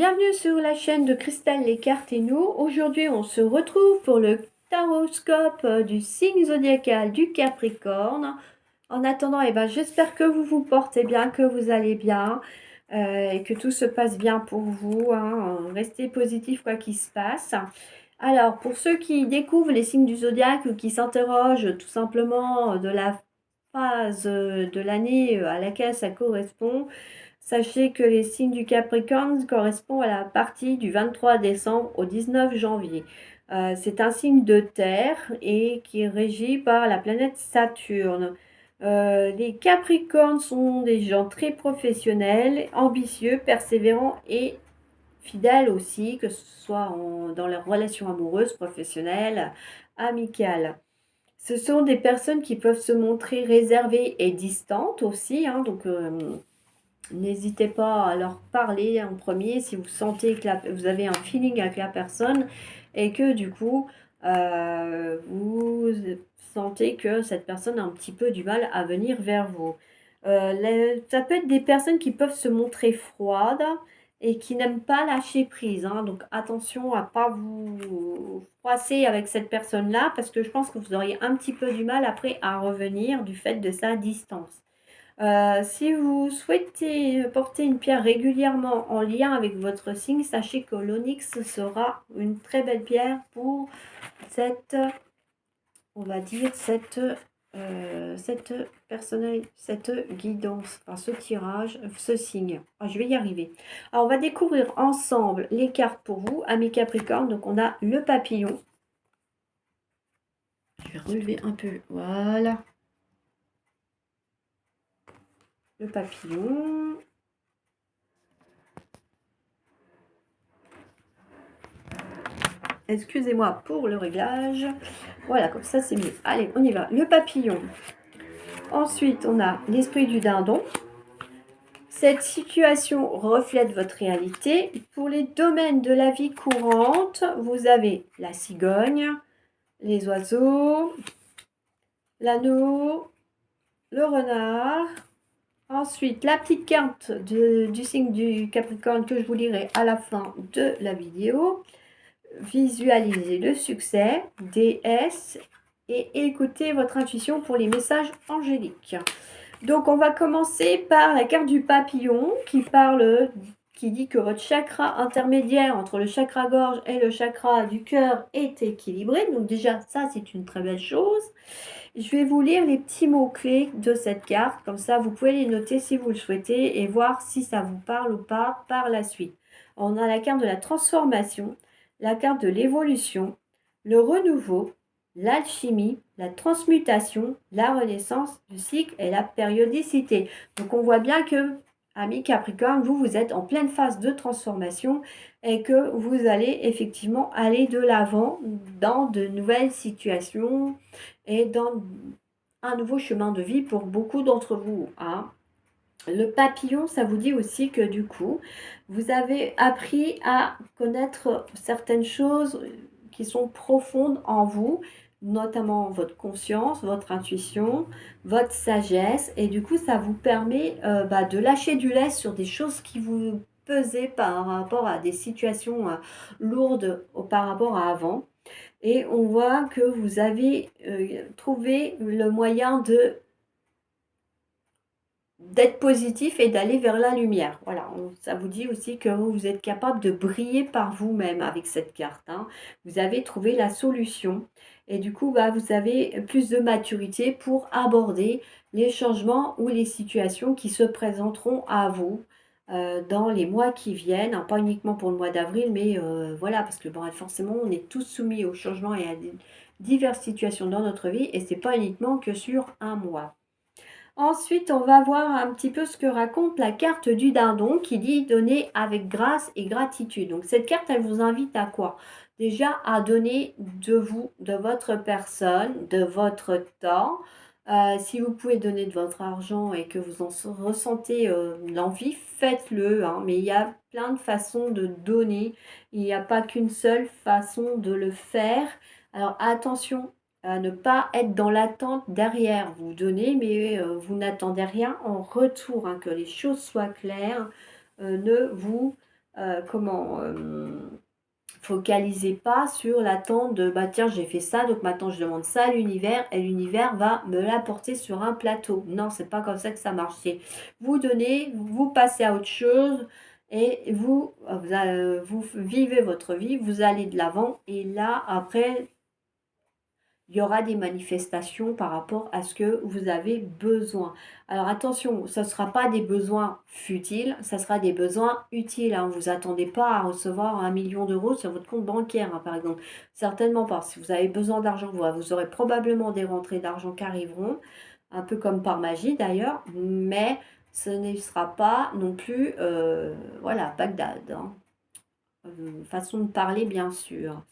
bienvenue sur la chaîne de Cristal les cartes et nous. Aujourd'hui, on se retrouve pour le taroscope du signe zodiacal du Capricorne. En attendant, j'espère que vous vous portez bien, que vous allez bien et que tout se passe bien pour vous, hein. Restez positif quoi qu'il se passe. Alors, pour ceux qui découvrent les signes du zodiaque ou qui s'interrogent tout simplement de la phase de l'année à laquelle ça correspond, sachez que les signes du Capricorne correspondent à la partie du 23 décembre au 19 janvier. C'est un signe de terre et qui est régi par la planète Saturne. Les Capricornes sont des gens très professionnels, ambitieux, persévérants et fidèles aussi, que ce soit dans leurs relations amoureuses, professionnelles, amicales. Ce sont des personnes qui peuvent se montrer réservées et distantes aussi, hein, donc n'hésitez pas à leur parler en premier si vous sentez que vous avez un feeling avec la personne et que du coup, vous sentez que cette personne a un petit peu du mal à venir vers vous. Ça peut être des personnes qui peuvent se montrer froides et qui n'aiment pas lâcher prise, hein. Donc attention à pas vous froisser avec cette personne-là parce que je pense que vous auriez un petit peu du mal après à revenir du fait de sa distance. Si vous souhaitez porter une pierre régulièrement en lien avec votre signe, sachez que l'onyx sera une très belle pierre pour cette, on va dire, cette cette guidance, enfin, ce tirage, ce signe. Ah, je vais y arriver. Alors, on va découvrir ensemble les cartes pour vous, amis Capricorne. Donc, on a le papillon. Je vais relever un peu. Voilà. Le papillon. Excusez-moi pour le réglage. Voilà, comme ça c'est mieux. Allez, on y va. Le papillon. Ensuite, on a l'esprit du dindon. Cette situation reflète votre réalité. Pour les domaines de la vie courante, vous avez la cigogne, les oiseaux, l'anneau, le renard. Ensuite, la petite carte du signe du Capricorne que je vous lirai à la fin de la vidéo. Visualisez le succès, DS, et écoutez votre intuition pour les messages angéliques. Donc, on va commencer par la carte du papillon qui dit que votre chakra intermédiaire entre le chakra gorge et le chakra du cœur est équilibré. Donc déjà, ça, c'est une très belle chose. Je vais vous lire les petits mots-clés de cette carte. Comme ça, vous pouvez les noter si vous le souhaitez et voir si ça vous parle ou pas par la suite. On a la carte de la transformation, la carte de l'évolution, le renouveau, l'alchimie, la transmutation, la renaissance du cycle et la périodicité. Donc on voit bien que, amis Capricorne, vous êtes en pleine phase de transformation et que vous allez effectivement aller de l'avant dans de nouvelles situations et dans un nouveau chemin de vie pour beaucoup d'entre vous, hein. Le papillon, ça vous dit aussi que du coup, vous avez appris à connaître certaines choses qui sont profondes en vous, notamment votre conscience, votre intuition, votre sagesse. Et du coup, ça vous permet de lâcher du lest sur des choses qui vous pesaient par rapport à des situations lourdes par rapport à avant. Et on voit que vous avez trouvé le moyen d'être positif et d'aller vers la lumière. Voilà, ça vous dit aussi que vous êtes capable de briller par vous-même avec cette carte, hein. Vous avez trouvé la solution et du coup, vous avez plus de maturité pour aborder les changements ou les situations qui se présenteront à vous dans les mois qui viennent, hein, pas uniquement pour le mois d'avril, mais voilà, parce que forcément, on est tous soumis aux changements et à diverses situations dans notre vie et c'est pas uniquement que sur un mois. Ensuite, on va voir un petit peu ce que raconte la carte du dindon qui dit donner avec grâce et gratitude. Donc cette carte, elle vous invite à quoi? Déjà à donner de vous, de votre personne, de votre temps. Si vous pouvez donner de votre argent et que vous en ressentez l'envie, faites-le, hein. Mais il y a plein de façons de donner. Il n'y a pas qu'une seule façon de le faire. Alors attention à ne pas être dans l'attente derrière. Vous donnez, mais vous n'attendez rien en retour, hein, que les choses soient claires. Ne vous comment focalisez pas sur l'attente de bah tiens j'ai fait ça donc maintenant je demande ça à l'univers et l'univers va me l'apporter sur un plateau. Non, c'est pas comme ça que ça marche. C'est vous donnez, vous passez à autre chose et vous vivez votre vie, vous allez de l'avant et là après il y aura des manifestations par rapport à ce que vous avez besoin. Alors attention, ce ne sera pas des besoins futiles, ça sera des besoins utiles. Hein. Vous attendez pas à recevoir 1 million d'euros sur votre compte bancaire, hein, par exemple. Certainement pas. Si vous avez besoin d'argent, vous aurez probablement des rentrées d'argent qui arriveront, un peu comme par magie d'ailleurs, mais ce ne sera pas non plus, voilà, Bagdad. Hein. Façon de parler, bien sûr.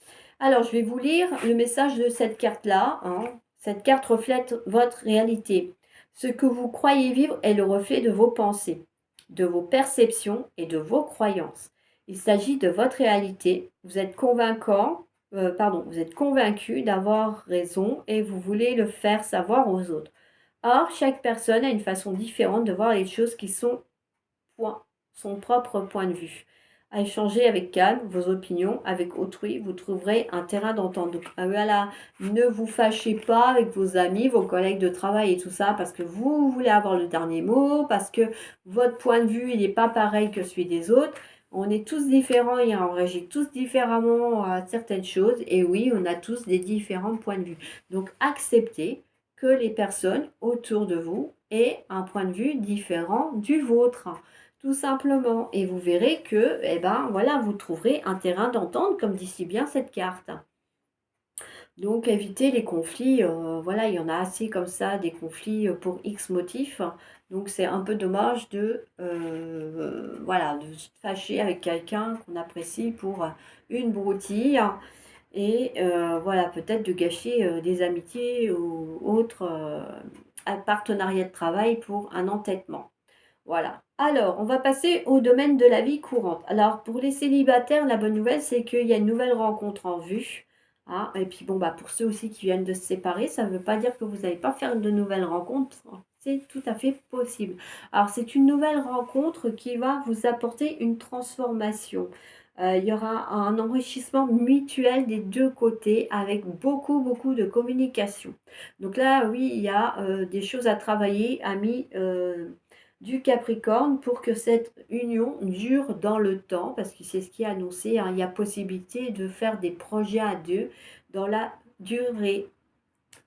Alors, je vais vous lire le message de cette carte-là. Hein. Cette carte reflète votre réalité. Ce que vous croyez vivre est le reflet de vos pensées, de vos perceptions et de vos croyances. Il s'agit de votre réalité. Vous êtes vous êtes convaincu d'avoir raison et vous voulez le faire savoir aux autres. Or, chaque personne a une façon différente de voir les choses qui sont son propre point de vue. À échanger avec calme vos opinions avec autrui, vous trouverez un terrain d'entente. Donc voilà, ne vous fâchez pas avec vos amis, vos collègues de travail et tout ça parce que vous voulez avoir le dernier mot, parce que votre point de vue il n'est pas pareil que celui des autres. On est tous différents et on réagit tous différemment à certaines choses. Et oui, on a tous des différents points de vue. Donc acceptez que les personnes autour de vous aient un point de vue différent du vôtre. Tout simplement. Et vous verrez que, eh ben, voilà, vous trouverez un terrain d'entente, comme dit si bien cette carte. Donc, évitez les conflits. Voilà, il y en a assez comme ça, des conflits pour X motifs. Donc, c'est un peu dommage voilà, de se fâcher avec quelqu'un qu'on apprécie pour une broutille. Et voilà, peut-être de gâcher des amitiés ou autres partenariats de travail pour un entêtement. Voilà. Alors, on va passer au domaine de la vie courante. Alors, pour les célibataires, la bonne nouvelle, c'est qu'il y a une nouvelle rencontre en vue. Hein. Et puis, bon, bah, pour ceux aussi qui viennent de se séparer, ça ne veut pas dire que vous n'allez pas faire de nouvelles rencontres. C'est tout à fait possible. Alors, c'est une nouvelle rencontre qui va vous apporter une transformation. Il y aura un enrichissement mutuel des deux côtés avec beaucoup, beaucoup de communication. Donc là, oui, il y a des choses à travailler, amis du Capricorne pour que cette union dure dans le temps, parce que c'est ce qui est annoncé, hein, il y a possibilité de faire des projets à deux dans la durée.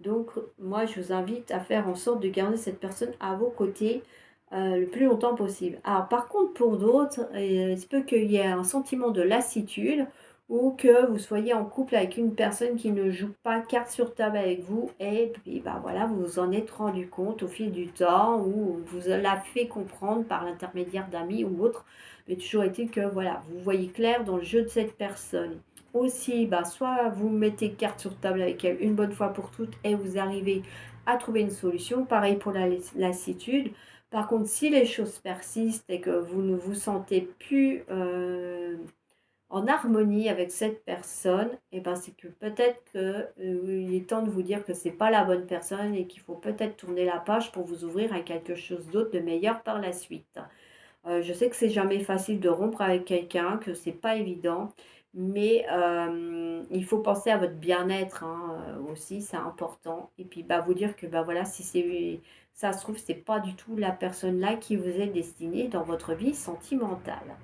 Donc moi je vous invite à faire en sorte de garder cette personne à vos côtés le plus longtemps possible. Alors par contre pour d'autres, il se peut qu'il y ait un sentiment de lassitude ou que vous soyez en couple avec une personne qui ne joue pas carte sur table avec vous et puis bah voilà, vous vous en êtes rendu compte au fil du temps ou vous l'a fait comprendre par l'intermédiaire d'amis ou autres, mais toujours est-il que voilà, vous voyez clair dans le jeu de cette personne. Aussi, bah, soit vous mettez carte sur table avec elle une bonne fois pour toutes et vous arrivez à trouver une solution. Pareil pour la lassitude. Par contre, si les choses persistent et que vous ne vous sentez plus en harmonie avec cette personne, et ben c'est que peut-être qu'il est temps de vous dire que c'est pas la bonne personne et qu'il faut peut-être tourner la page pour vous ouvrir à quelque chose d'autre de meilleur par la suite. Je sais que c'est jamais facile de rompre avec quelqu'un, que c'est pas évident, mais il faut penser à votre bien-être hein, aussi, c'est important. Et puis bah, vous dire que bah, voilà, si ça se trouve, c'est pas du tout la personne là qui vous est destinée dans votre vie sentimentale.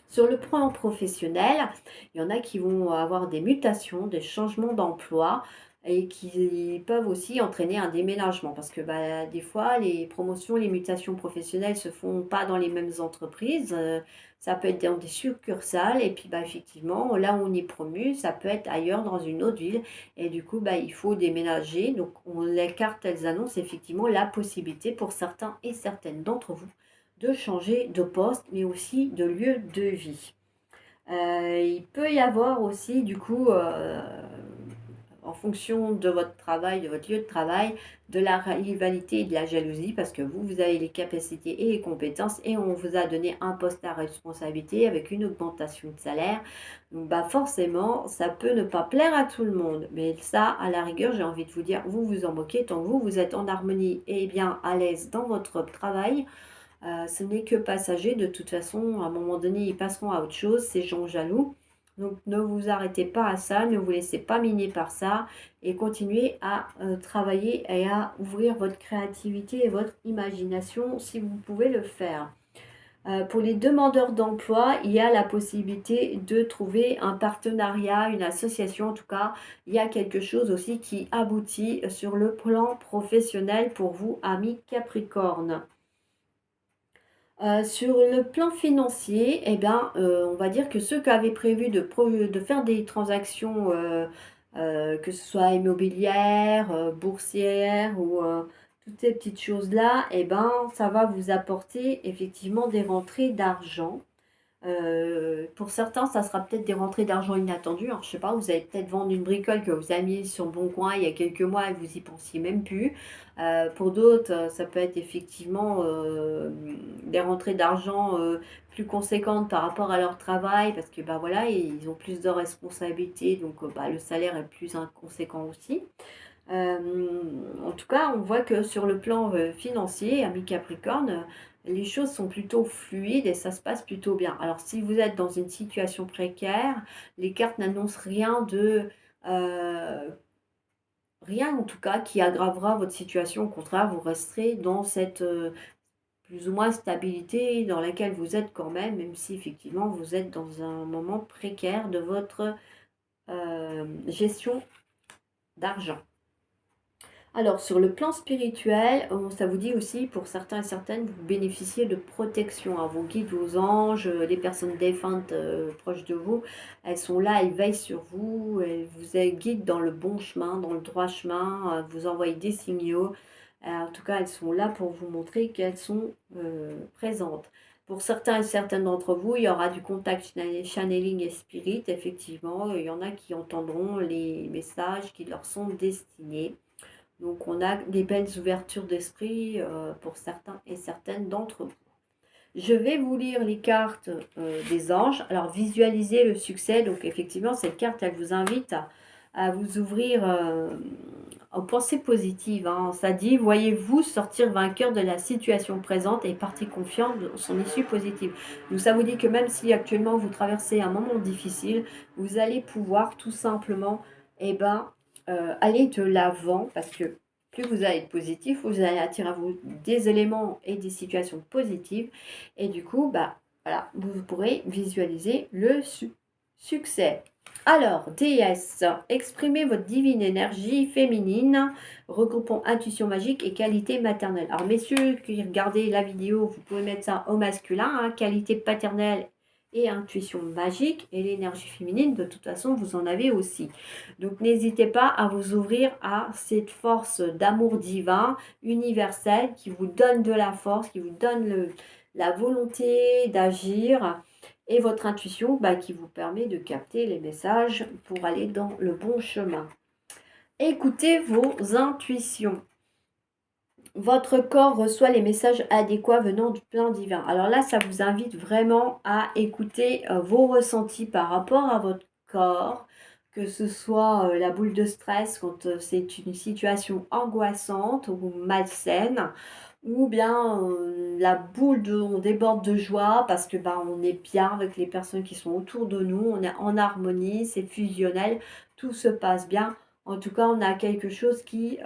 Sur le plan professionnel, il y en a qui vont avoir des mutations, des changements d'emploi et qui peuvent aussi entraîner un déménagement parce que bah, des fois, les promotions, les mutations professionnelles se font pas dans les mêmes entreprises. Ça peut être dans des succursales et puis bah, effectivement, là où on est promu, ça peut être ailleurs dans une autre ville et du coup, bah, il faut déménager. Donc, les cartes, elles annoncent effectivement la possibilité pour certains et certaines d'entre vous de changer de poste, mais aussi de lieu de vie. Il peut y avoir aussi, du coup, en fonction de votre travail, de votre lieu de travail, de la rivalité et de la jalousie, parce que vous avez les capacités et les compétences et on vous a donné un poste à responsabilité avec une augmentation de salaire. Donc, bah forcément, ça peut ne pas plaire à tout le monde. Mais ça, à la rigueur, j'ai envie de vous dire, vous vous en moquez tant que vous êtes en harmonie et bien à l'aise dans votre travail. Ce n'est que passager. De toute façon, à un moment donné, ils passeront à autre chose, ces gens jaloux. Donc, ne vous arrêtez pas à ça, ne vous laissez pas miner par ça et continuez à travailler et à ouvrir votre créativité et votre imagination si vous pouvez le faire. Pour les demandeurs d'emploi, il y a la possibilité de trouver un partenariat, une association en tout cas. Il y a quelque chose aussi qui aboutit sur le plan professionnel pour vous, amis Capricorne. Sur le plan financier, eh ben, on va dire que ceux qui avaient prévu de faire des transactions, que ce soit immobilières, boursières ou toutes ces petites choses-là, eh ben, ça va vous apporter effectivement des rentrées d'argent. Pour certains, ça sera peut-être des rentrées d'argent inattendues. Alors, je sais pas, vous allez peut-être vendre une bricole que vous avez mise sur le bon coin il y a quelques mois et vous y pensiez même plus. Pour d'autres, ça peut être effectivement des rentrées d'argent plus conséquentes par rapport à leur travail parce que bah voilà, ils ont plus de responsabilités, donc bah, le salaire est plus conséquent aussi. En tout cas, on voit que sur le plan financier, ami Capricorne, les choses sont plutôt fluides et ça se passe plutôt bien. Alors, si vous êtes dans une situation précaire, les cartes n'annoncent euh, rien en tout cas qui aggravera votre situation. Au contraire, vous resterez dans cette plus ou moins stabilité dans laquelle vous êtes quand même, même si effectivement vous êtes dans un moment précaire de votre gestion d'argent. Alors, sur le plan spirituel, ça vous dit aussi, pour certains et certaines, vous bénéficiez de protection. Alors, vos guides, vos anges, les personnes défuntes proches de vous, elles sont là, elles veillent sur vous, elles vous guident dans le bon chemin, dans le droit chemin, vous envoient des signaux. En tout cas, elles sont là pour vous montrer qu'elles sont présentes. Pour certains et certaines d'entre vous, il y aura du contact channeling et spirit, effectivement. Il y en a qui entendront les messages qui leur sont destinés. Donc on a des belles ouvertures d'esprit pour certains et certaines d'entre vous. Je vais vous lire les cartes des anges. Alors visualisez le succès. Donc effectivement, cette carte, elle vous invite à vous ouvrir aux pensées positives. Hein. Ça dit, voyez-vous sortir vainqueur de la situation présente et partez confiant de son issue positive. Donc ça vous dit que même si actuellement vous traversez un moment difficile, vous allez pouvoir tout simplement aller de l'avant parce que plus vous allez être positif, vous allez attirer à vous des éléments et des situations positives et du coup, bah, voilà, vous pourrez visualiser le succès. Alors, déesse, exprimez votre divine énergie féminine, regroupant intuition magique et qualité maternelle. Alors, messieurs qui regardez la vidéo, vous pouvez mettre ça au masculin, hein, qualité paternelle et intuition magique, et l'énergie féminine, de toute façon, vous en avez aussi. Donc, n'hésitez pas à vous ouvrir à cette force d'amour divin, universel, qui vous donne de la force, qui vous donne la volonté d'agir et votre intuition qui vous permet de capter les messages pour aller dans le bon chemin. Écoutez vos intuitions. Votre corps reçoit les messages adéquats venant du plan divin. Alors là, ça vous invite vraiment à écouter vos ressentis par rapport à votre corps, que ce soit la boule de stress quand c'est une situation angoissante ou malsaine, ou bien la boule on déborde de joie parce que on est bien avec les personnes qui sont autour de nous, on est en harmonie, c'est fusionnel, tout se passe bien. En tout cas, on a quelque chose qui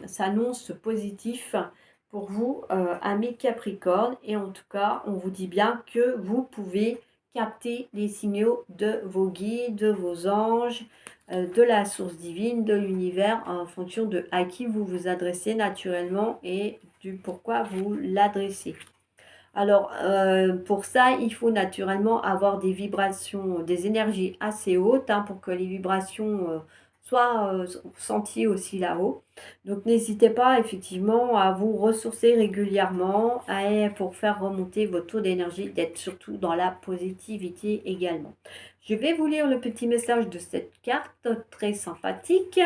s'annonce positif pour vous, amis Capricorne. Et en tout cas, on vous dit bien que vous pouvez capter les signaux de vos guides, de vos anges, de la source divine, de l'univers, en fonction de à qui vous vous adressez naturellement et du pourquoi vous l'adressez. Alors, pour ça, il faut naturellement avoir des vibrations, des énergies assez hautes pour que les vibrations soient senties aussi là-haut. Donc, n'hésitez pas effectivement à vous ressourcer régulièrement pour faire remonter votre taux d'énergie, d'être surtout dans la positivité également. Je vais vous lire le petit message de cette carte très sympathique.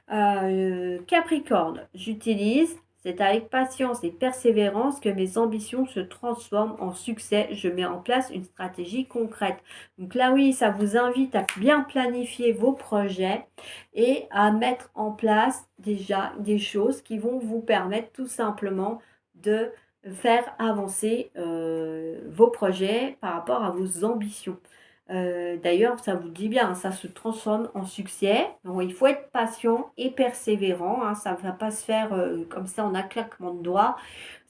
Capricorne, j'utilise. C'est avec patience et persévérance que mes ambitions se transforment en succès. Je mets en place une stratégie concrète. Donc là, oui, ça vous invite à bien planifier vos projets et à mettre en place déjà des choses qui vont vous permettre tout simplement de faire avancer vos projets par rapport à vos ambitions. D'ailleurs, ça vous dit bien, hein, ça se transforme en succès. Donc, il faut être patient et persévérant, hein, ça ne va pas se faire comme ça en un claquement de doigts.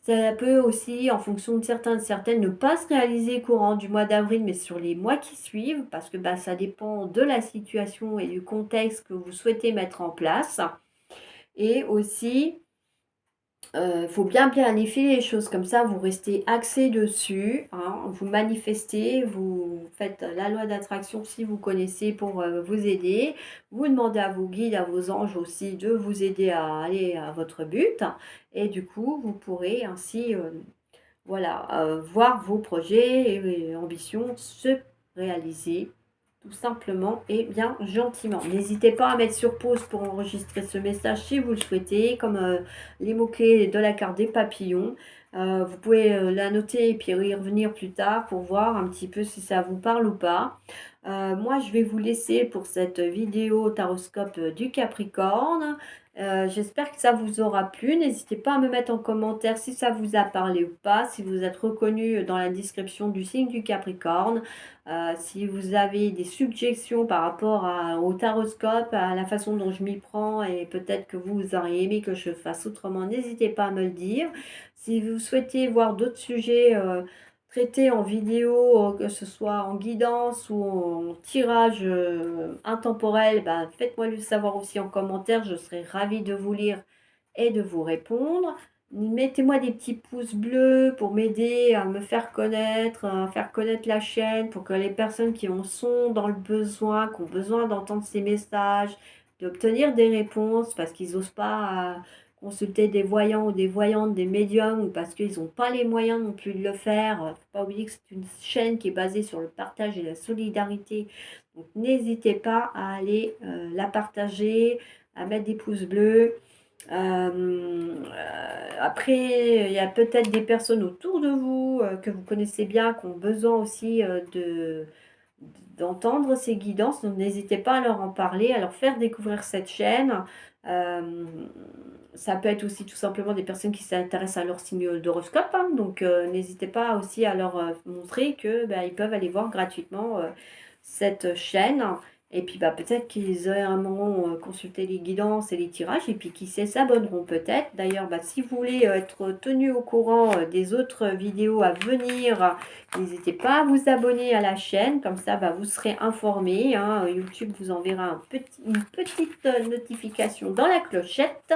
Ça peut aussi, en fonction de certaines, ne pas se réaliser courant du mois d'avril, mais sur les mois qui suivent, parce que bah, ça dépend de la situation et du contexte que vous souhaitez mettre en place. Et aussi, faut bien planifier les choses comme ça, vous restez axé dessus, hein, vous manifestez, vous faites la loi d'attraction si vous connaissez pour vous aider. Vous demandez à vos guides, à vos anges aussi de vous aider à aller à votre but. Et du coup, vous pourrez ainsi voilà, voir vos projets et ambitions se réaliser tout simplement et bien gentiment. N'hésitez pas à mettre sur pause pour enregistrer ce message si vous le souhaitez, comme les mots-clés de la carte des papillons. Vous pouvez la noter et puis y revenir plus tard pour voir un petit peu si ça vous parle ou pas. Moi, je vais vous laisser pour cette vidéo taroscope du Capricorne. J'espère que ça vous aura plu. N'hésitez pas à me mettre en commentaire si ça vous a parlé ou pas, si vous êtes reconnu dans la description du signe du Capricorne, si vous avez des suggestions par rapport au taroscope, à la façon dont je m'y prends et peut-être que vous auriez aimé que je fasse autrement, n'hésitez pas à me le dire. Si vous souhaitez voir d'autres sujets traités en vidéo, que ce soit en guidance ou en tirage intemporel, bah, faites-moi le savoir aussi en commentaire. Je serai ravie de vous lire et de vous répondre. Mettez-moi des petits pouces bleus pour m'aider à me faire connaître, à faire connaître la chaîne, pour que les personnes qui en sont dans le besoin, qui ont besoin d'entendre ces messages, d'obtenir des réponses, parce qu'ils n'osent pas consulter des voyants ou des voyantes, des médiums, ou parce qu'ils n'ont pas les moyens non plus de le faire. Il ne faut pas oublier que c'est une chaîne qui est basée sur le partage et la solidarité. Donc n'hésitez pas à aller la partager, à mettre des pouces bleus. Après, il y a peut-être des personnes autour de vous que vous connaissez bien, qui ont besoin aussi d'entendre ces guidances. Donc, n'hésitez pas à leur en parler, à leur faire découvrir cette chaîne. Euh, Ça peut être aussi tout simplement des personnes qui s'intéressent à leur signe d'horoscope, hein. Donc, n'hésitez pas aussi à leur montrer que ils peuvent aller voir gratuitement cette chaîne. Et puis peut-être qu'ils auront consulté les guidances et les tirages, et puis qui sait, s'abonneront peut-être. D'ailleurs, si vous voulez être tenu au courant des autres vidéos à venir, n'hésitez pas à vous abonner à la chaîne, comme ça vous serez informé, hein. YouTube vous enverra une petite notification dans la clochette.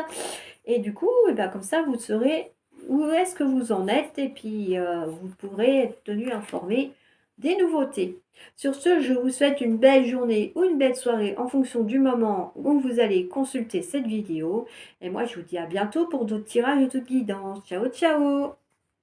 Et du coup, comme ça, vous saurez où est-ce que vous en êtes, et puis vous pourrez être tenu informé des nouveautés. Sur ce, je vous souhaite une belle journée ou une belle soirée en fonction du moment où vous allez consulter cette vidéo. Et moi, je vous dis à bientôt pour d'autres tirages et d'autres guidances. Ciao, ciao!